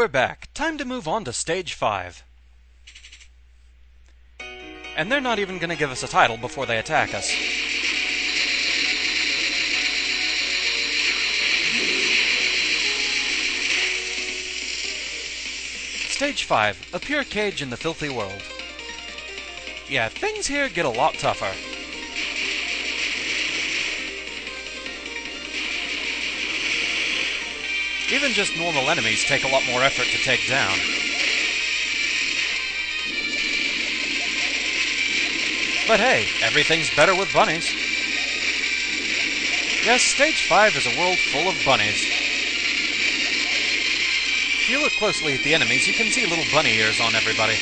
we're back. Time to move on to Stage 5. And they're not even going to give us a title before they attack us. Stage 5, a pure cage in the filthy world. Yeah, things here get a lot tougher. Even just normal enemies take a lot more effort to take down. But hey, everything's better with bunnies. Yes, Stage 5 is a world full of bunnies. If you look closely at the enemies, you can see little bunny ears on everybody.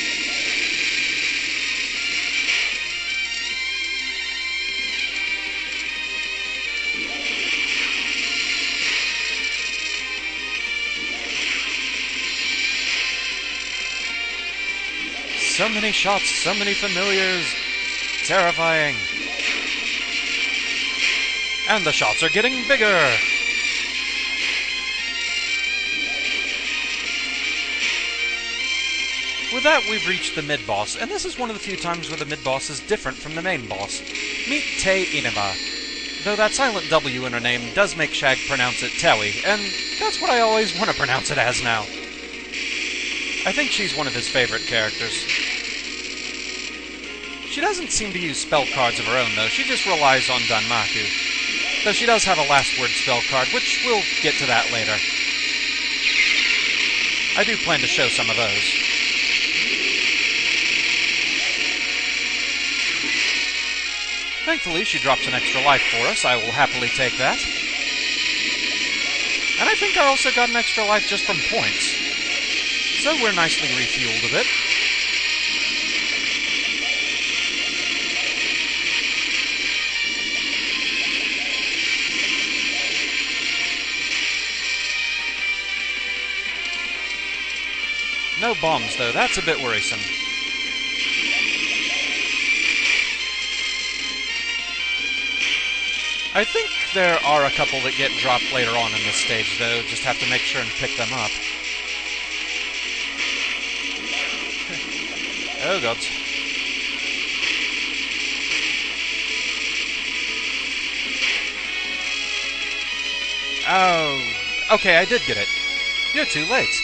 So many shots, so many familiars. Terrifying. And the shots are getting bigger. With that, we've reached the mid-boss, and this is one of the few times where the mid-boss is different from the main boss. Meet Inaba. Though that silent W in her name does make Shag pronounce it Tewi, and that's what I always want to pronounce it as now. I think she's one of his favorite characters. She doesn't seem to use spell cards of her own, though. She just relies on Danmaku. Though she does have a last word spell card, which we'll get to that later. I do plan to show some of those. Thankfully, she drops an extra life for us. I will happily take that. And I think I also got an extra life just from points. So we're nicely refueled a bit. No bombs, though. That's a bit worrisome. I think there are a couple that get dropped later on in this stage, though. Just have to make sure and pick them up. Oh, gods. Oh, okay, I did get it. You're too late.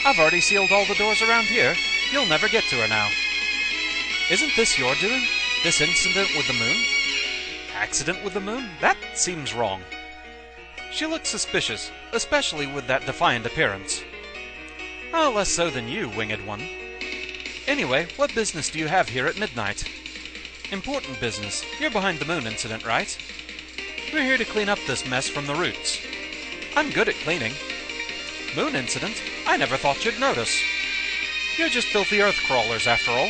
I've already sealed all the doors around here. You'll never get to her now. Isn't this your doing? This incident with the moon? Accident with the moon? That seems wrong. She looks suspicious, especially with that defiant appearance. Oh, less so than you, winged one. Anyway, what business do you have here at midnight? Important business. You're behind the moon incident, right? We're here to clean up this mess from the roots. I'm good at cleaning. Moon incident? I never thought you'd notice. You're just filthy earth crawlers, after all.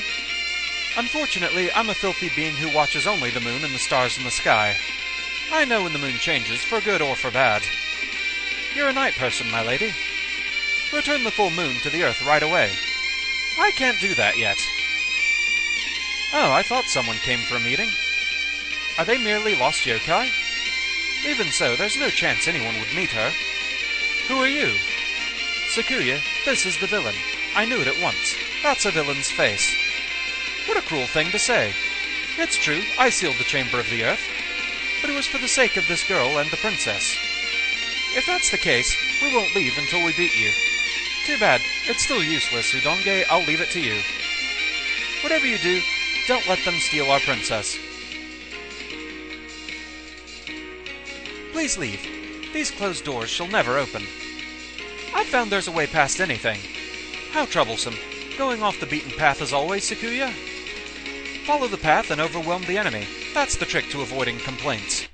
Unfortunately, I'm a filthy being who watches only the moon and the stars in the sky. I know when the moon changes, for good or for bad. You're a night person, my lady. Return the full moon to the earth right away. I can't do that yet. Oh, I thought someone came for a meeting. Are they merely lost yokai? Even so, there's no chance anyone would meet her. Who are you? Kaguya, this is the villain. I knew it at once. That's a villain's face. What a cruel thing to say. It's true, I sealed the Chamber of the Earth. But it was for the sake of this girl and the princess. If that's the case, we won't leave until we beat you. Too bad. It's still useless, Udongein. I'll leave it to you. Whatever you do, don't let them steal our princess. Please leave. These closed doors shall never open. I've found there's a way past anything. How troublesome. Going off the beaten path as always, Kaguya. Follow the path and overwhelm the enemy. That's the trick to avoiding complaints.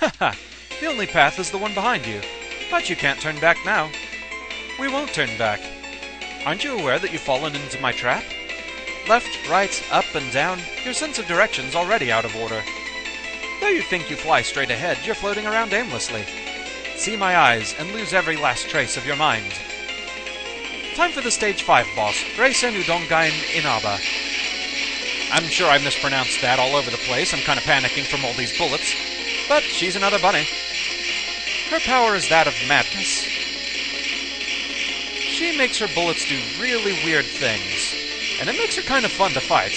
Haha, the only path is the one behind you. But you can't turn back now. We won't turn back. Aren't you aware that you've fallen into my trap? Left, right, up, and down, your sense of direction's already out of order. Though you think you fly straight ahead, you're floating around aimlessly. See my eyes and lose every last trace of your mind. Time for the Stage 5 boss, Reisen Udongein Inaba. I'm sure I mispronounced that all over the place. I'm kind of panicking from all these bullets. But she's another bunny. Her power is that of madness. She makes her bullets do really weird things, and it makes her kind of fun to fight,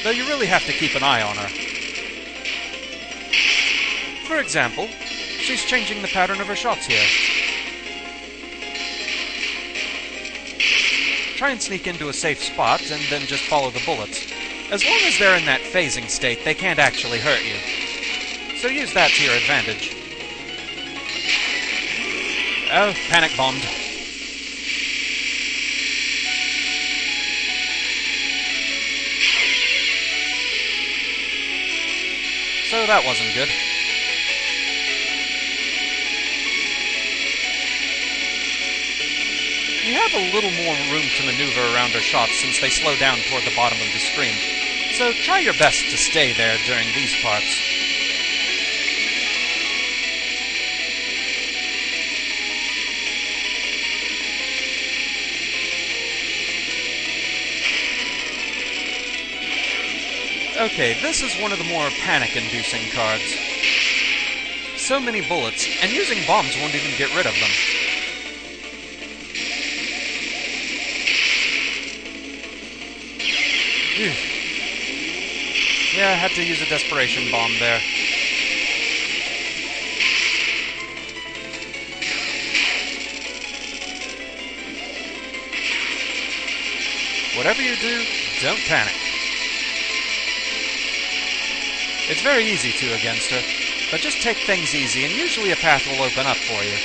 though you really have to keep an eye on her. For example, she's changing the pattern of her shots here. Try and sneak into a safe spot, and then just follow the bullets. As long as they're in that phasing state, they can't actually hurt you. So use that to your advantage. Oh, panic bombed. So that wasn't good. You have a little more room to maneuver around her shots since they slow down toward the bottom of the screen, so try your best to stay there during these parts. Okay, this is one of the more panic-inducing cards. So many bullets, and using bombs won't even get rid of them. Yeah, I had to use a desperation bomb there. Whatever you do, don't panic. It's very easy to against her, but just take things easy and usually a path will open up for you.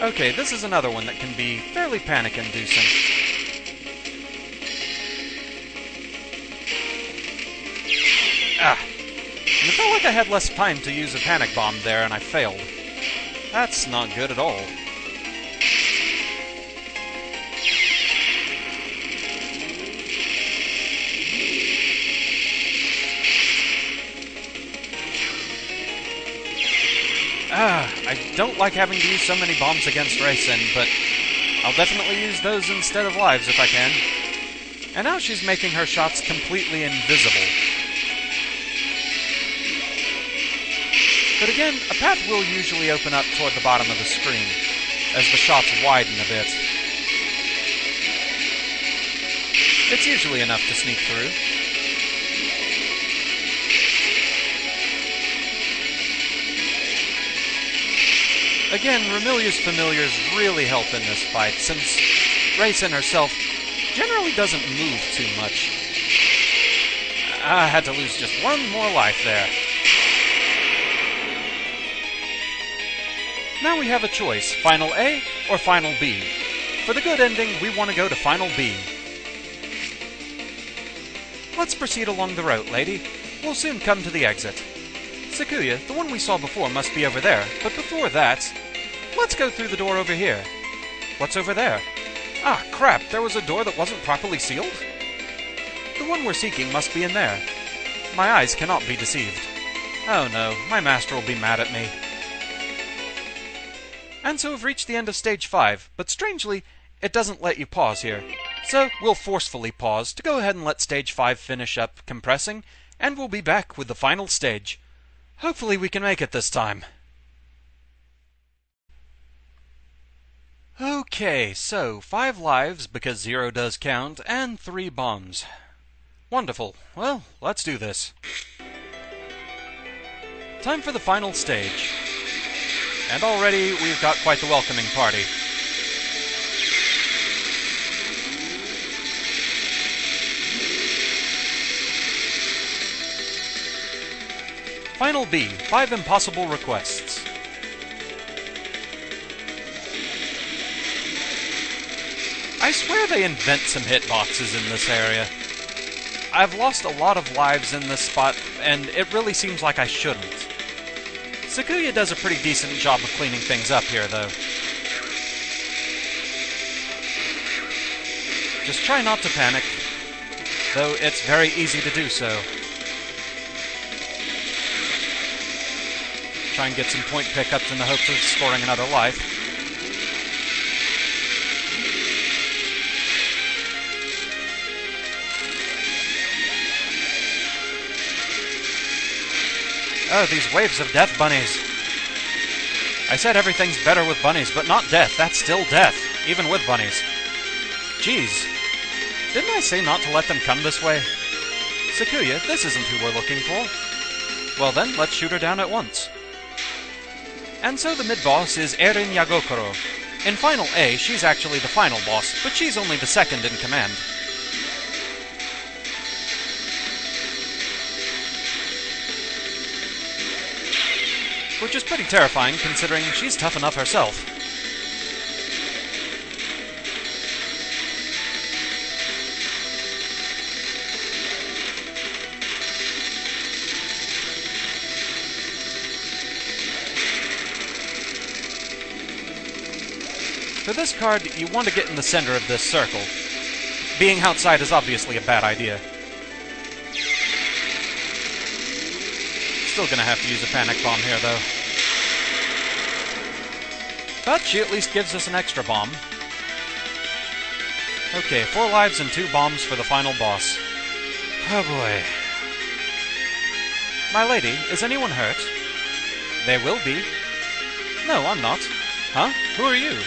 Okay, this is another one that can be fairly panic-inducing. Ah! And it felt like I had less time to use a panic bomb there, and I failed. That's not good at all. I don't like having to use so many bombs against Reisen, but I'll definitely use those instead of lives if I can. And now she's making her shots completely invisible. But again, a path will usually open up toward the bottom of the screen, as the shots widen a bit. It's usually enough to sneak through. Again, Remilia's familiars really help in this fight, since Reisen herself generally doesn't move too much. I had to lose just one more life there. Now we have a choice, Final A or Final B. For the good ending, we want to go to Final B. Let's proceed along the route, lady. We'll soon come to the exit. Kaguya, the one we saw before must be over there, but before that, let's go through the door over here. What's over there? Ah, crap, there was a door that wasn't properly sealed? The one we're seeking must be in there. My eyes cannot be deceived. Oh no, my master will be mad at me. And so we've reached the end of Stage 5, but strangely, it doesn't let you pause here. So we'll forcefully pause to go ahead and let Stage 5 finish up compressing, and we'll be back with the final stage. Hopefully we can make it this time. Okay, so 5 lives, because 0 does count, and 3 bombs. Wonderful. Well, let's do this. Time for the final stage. And already we've got quite the welcoming party. Final B, 5 impossible requests. I swear they invent some hitboxes in this area. I've lost a lot of lives in this spot, and it really seems like I shouldn't. Kaguya does a pretty decent job of cleaning things up here, though. Just try not to panic, though it's very easy to do so. Try and get some point pickups in the hopes of scoring another life. Oh, these waves of death bunnies. I said everything's better with bunnies, but not death. That's still death, even with bunnies. Jeez. Didn't I say not to let them come this way? Sakuya, this isn't who we're looking for. Well then, let's shoot her down at once. And so the mid-boss is Eirin Yagokoro. In Final A, she's actually the final boss, but she's only the second in command. Which is pretty terrifying, considering she's tough enough herself. For this card, you want to get in the center of this circle. Being outside is obviously a bad idea. Still gonna have to use a panic bomb here, though. But she at least gives us an extra bomb. Okay, 4 lives and 2 bombs for the final boss. Oh boy. My lady, is anyone hurt? They will be. No, I'm not. Huh? Who are you?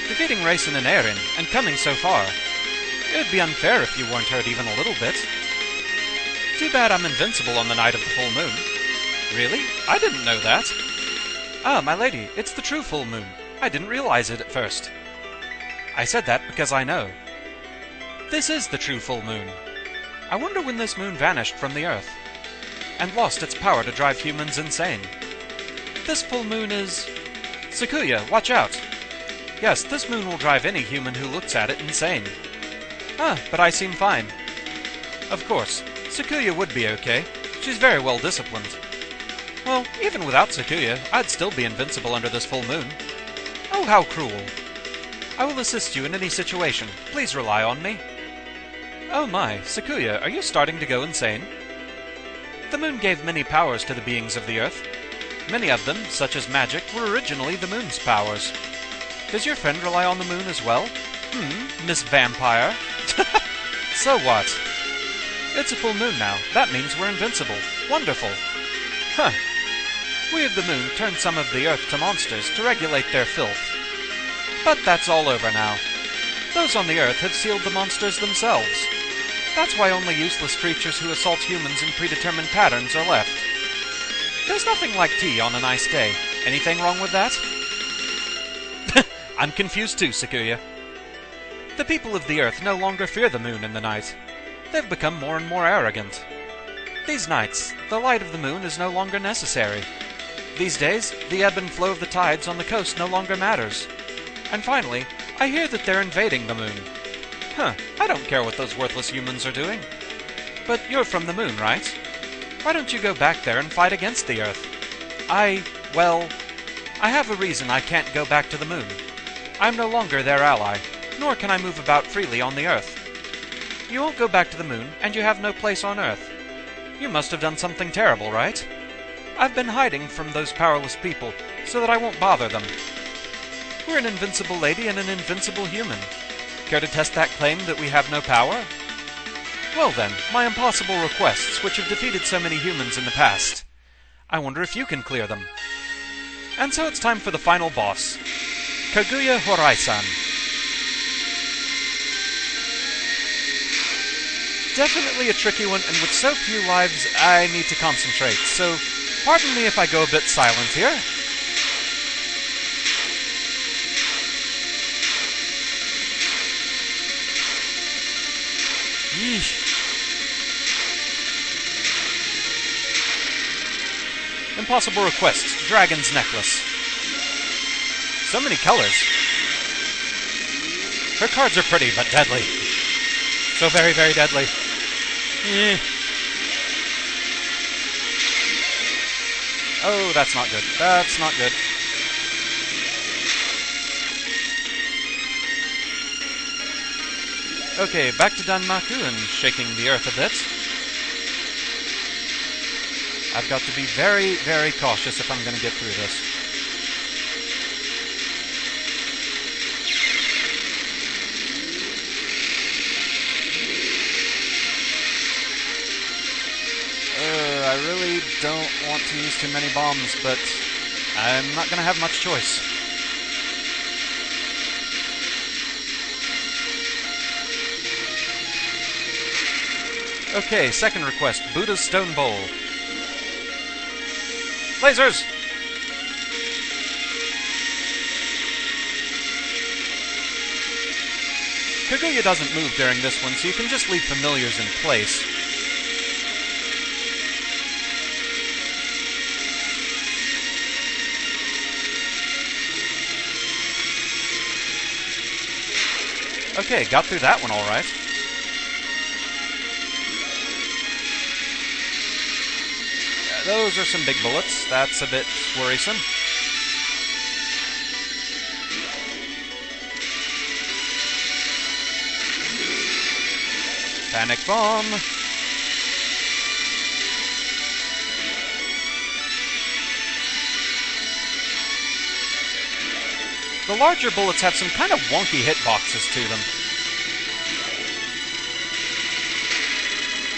Defeating Reisen and Eirin, and coming so far. It would be unfair if you weren't hurt even a little bit. Too bad I'm invincible on the night of the full moon. Really? I didn't know that. Ah, my lady, it's the true full moon. I didn't realize it at first. I said that because I know. This is the true full moon. I wonder when this moon vanished from the Earth, and lost its power to drive humans insane. This full moon is... Sakuya, watch out! Yes, this moon will drive any human who looks at it insane. Ah, but I seem fine. Of course, Sakuya would be okay. She's very well disciplined. Well, even without Sakuya, I'd still be invincible under this full moon. Oh, how cruel. I will assist you in any situation. Please rely on me. Oh my, Sakuya, are you starting to go insane? The moon gave many powers to the beings of the Earth. Many of them, such as magic, were originally the moon's powers. Does your friend rely on the moon as well? Miss Vampire? So what? It's a full moon now. That means we're invincible. Wonderful. Huh. We of the moon turned some of the Earth to monsters to regulate their filth. But that's all over now. Those on the Earth have sealed the monsters themselves. That's why only useless creatures who assault humans in predetermined patterns are left. There's nothing like tea on a nice day. Anything wrong with that? I'm confused too, Sakuya. The people of the Earth no longer fear the moon in the night. They've become more and more arrogant. These nights, the light of the moon is no longer necessary. These days, the ebb and flow of the tides on the coast no longer matters. And finally, I hear that they're invading the moon. Huh, I don't care what those worthless humans are doing. But you're from the moon, right? Why don't you go back there and fight against the Earth? Well, I have a reason I can't go back to the moon. I'm no longer their ally, nor can I move about freely on the Earth. You won't go back to the moon, and you have no place on Earth. You must have done something terrible, right? I've been hiding from those powerless people, so that I won't bother them. We're an invincible lady and an invincible human. Care to test that claim that we have no power? Well then, my impossible requests, which have defeated so many humans in the past. I wonder if you can clear them. And so it's time for the final boss, Kaguya Houraisan. Definitely a tricky one, and with so few lives, I need to concentrate, so pardon me if I go a bit silent here. Yeesh. Impossible request, Dragon's Necklace. So many colors. Her cards are pretty, but deadly. So very, very deadly. Oh, that's not good. That's not good. Okay, back to Danmaku and shaking the earth a bit. I've got to be very, very cautious if I'm going to get through this. I really don't want to use too many bombs, but I'm not going to have much choice. Okay, second request, Buddha's Stone Bowl. Lasers! Kaguya doesn't move during this one, so you can just leave familiars in place. Okay, got through that one alright. Those are some big bullets. That's a bit worrisome. Panic bomb. The larger bullets have some kind of wonky hitboxes to them.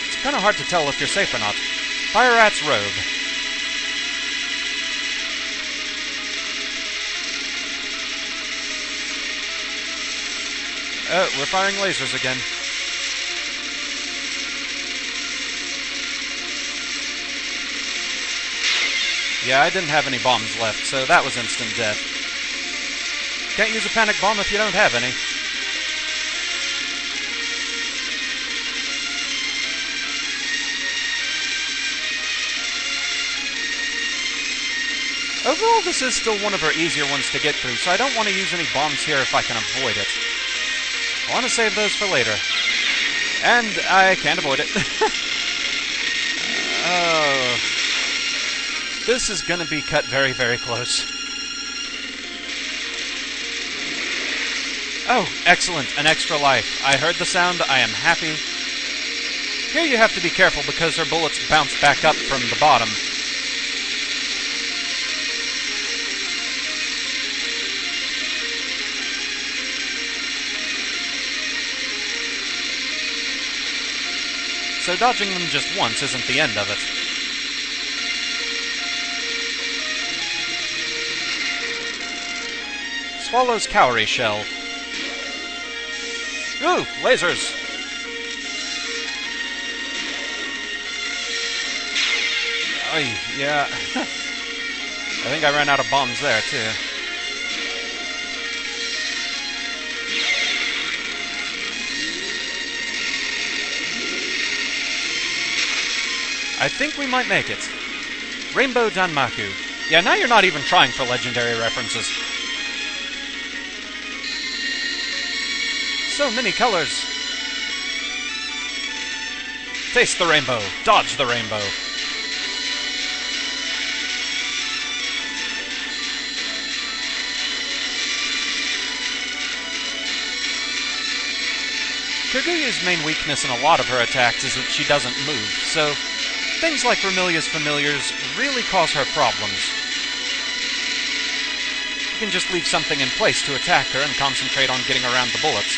It's kind of hard to tell if you're safe or not. Fire Rat's robe. Oh, we're firing lasers again. Yeah, I didn't have any bombs left, so that was instant death. Can't use a panic bomb if you don't have any. Overall, this is still one of our easier ones to get through, so I don't want to use any bombs here if I can avoid it. I want to save those for later. And I can't avoid it. Oh. This is going to be cut very, very close. Oh, excellent. An extra life. I heard the sound. I am happy. Here you have to be careful because her bullets bounce back up from the bottom. So dodging them just once isn't the end of it. Swallow's cowrie shell. Ooh, lasers! Oy, yeah. I think I ran out of bombs there, too. I think we might make it. Rainbow Danmaku. Yeah, now you're not even trying for legendary references. So many colors. Taste the rainbow. Dodge the rainbow. Kaguya's main weakness in a lot of her attacks is that she doesn't move, so things like Remilia's familiars really cause her problems. You can just leave something in place to attack her and concentrate on getting around the bullets.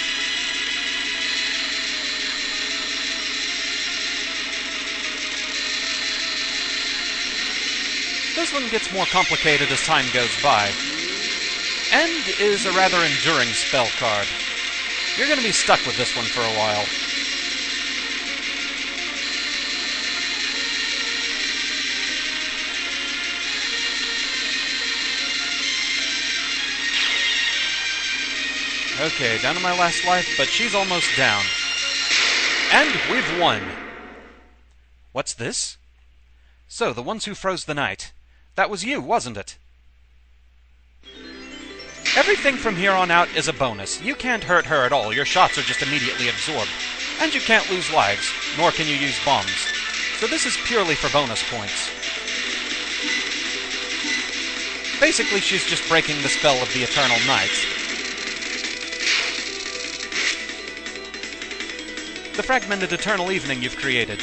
This one gets more complicated as time goes by, and is a rather enduring spell card. You're going to be stuck with this one for a while. Okay, down to my last life, but she's almost down. And we've won! What's this? So, the ones who froze the night. That was you, wasn't it? Everything from here on out is a bonus. You can't hurt her at all. Your shots are just immediately absorbed. And you can't lose lives, nor can you use bombs. So this is purely for bonus points. Basically, she's just breaking the spell of the Eternal Night. The fragmented Eternal Evening you've created.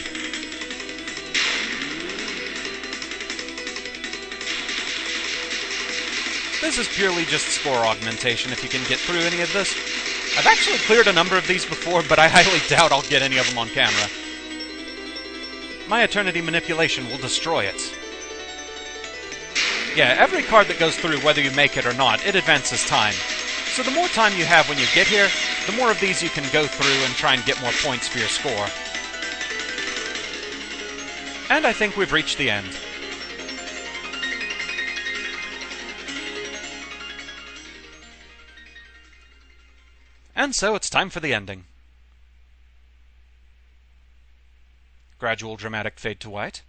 This is purely just score augmentation if you can get through any of this. I've actually cleared a number of these before, but I highly doubt I'll get any of them on camera. my Eternity Manipulation will destroy it. Yeah, every card that goes through, whether you make it or not, it advances time. So the more time you have when you get here, the more of these you can go through and try and get more points for your score. And I think we've reached the end. And so it's time for the ending. Gradual dramatic fade to white.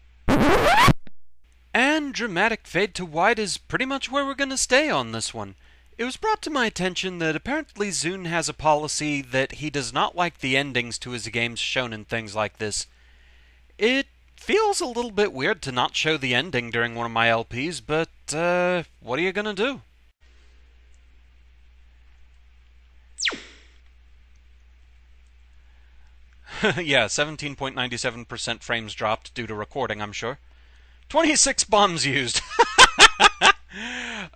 And dramatic fade to white is pretty much where we're going to stay on this one. It was brought to my attention that apparently Zune has a policy that he does not like the endings to his games shown in things like this. It feels a little bit weird to not show the ending during one of my LPs, but, what are you gonna do? Yeah, 17.97% frames dropped due to recording, I'm sure. 26 bombs used!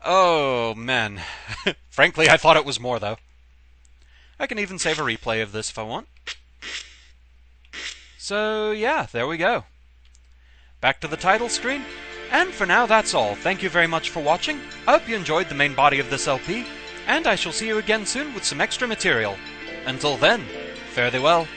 Oh, man. Frankly, I thought it was more, though. I can even save a replay of this if I want. So, yeah, there we go. Back to the title screen. And for now, that's all. Thank you very much for watching. I hope you enjoyed the main body of this LP, and I shall see you again soon with some extra material. Until then, fare thee well.